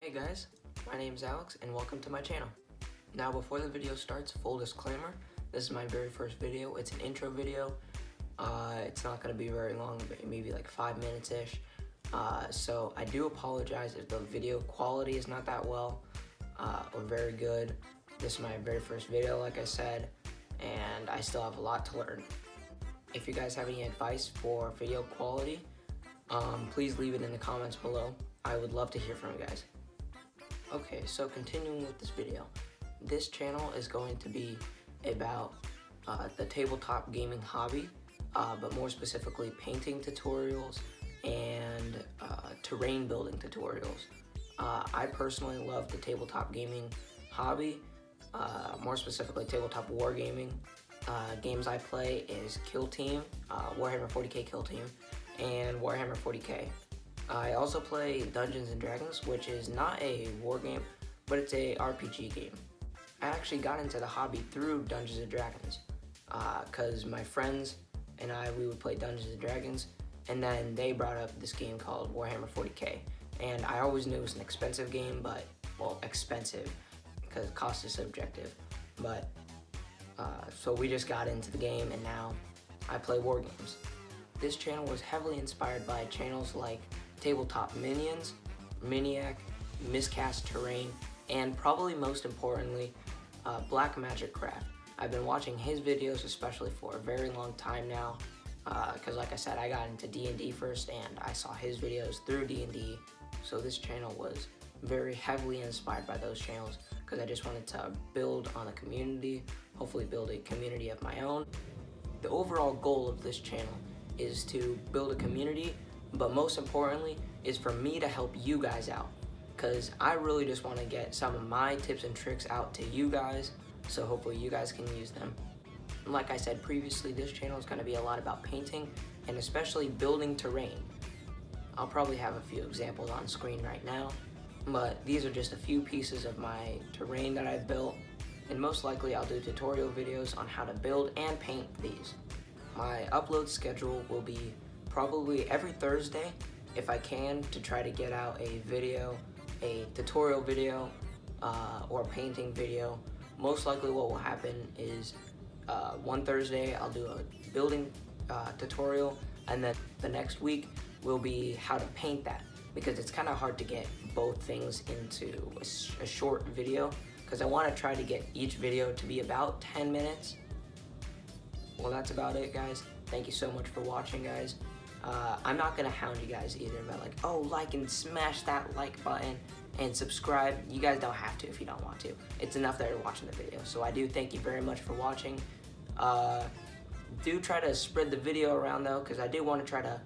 Hey guys, my name is Alex and welcome to my channel. Now before the video starts, full disclaimer, this is my very first video. It's an intro video. It's not going to be very long, maybe like 5 minutes-ish. So I do apologize if the video quality is not that well or very good. This is my very first video, like I said, and I still have a lot to learn. If you guys have any advice for video quality, please leave it in the comments below. I would love to hear from you guys. Okay, so continuing with this video, this channel is going to be about the tabletop gaming hobby, but more specifically painting tutorials and terrain building tutorials. I personally love the tabletop gaming hobby, more specifically tabletop wargaming. Games I play is Kill Team, Warhammer 40k Kill Team, and Warhammer 40k. I also play Dungeons and Dragons, which is not a war game, but it's a RPG game. I actually got into the hobby through Dungeons and Dragons, because my friends and we would play Dungeons and Dragons, and then they brought up this game called Warhammer 40k, and I always knew it was an expensive game, but, well, expensive, because cost is subjective, but, so we just got into the game, and now I play war games. This channel was heavily inspired by channels like Tabletop Minions, Miniac, Miscast Terrain, and probably most importantly, Black Magic Craft. I've been watching his videos especially for a very long time now, because like I said, I got into D&D first and I saw his videos through D&D, so this channel was very heavily inspired by those channels because I just wanted to build on a community, hopefully build a community of my own. The overall goal of this channel is to build a community, but most importantly is for me to help you guys out, because I really just want to get some of my tips and tricks out to you guys, so hopefully you guys can use them. And like I said previously, this channel is going to be a lot about painting and especially building terrain. I'll probably have a few examples on screen right now, but these are just a few pieces of my terrain that I've built, and most likely I'll do tutorial videos on how to build and paint these. My upload schedule will be probably every Thursday if I can, to try to get out a video, a tutorial video, or a painting video. Most likely what will happen is one Thursday I'll do a building tutorial, and then the next week will be how to paint that, because it's kind of hard to get both things into a short video, because I want to try to get each video to be about 10 minutes. Well, that's about it, guys. Thank you so much for watching, guys. I'm not gonna hound you guys either about like, oh, like and smash that like button and subscribe. You guys don't have to if you don't want to. It's enough that you're watching the video. So I do thank you very much for watching. Do try to spread the video around though, because I do want to try to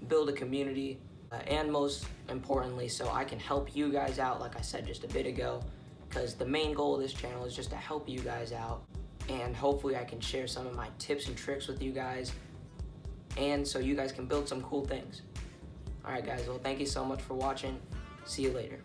build a community, and most importantly, so I can help you guys out, like I said just a bit ago, because the main goal of this channel is just to help you guys out. And hopefully I can share some of my tips and tricks with you guys, and so you guys can build some cool things. Alright guys, well thank you so much for watching. See you later.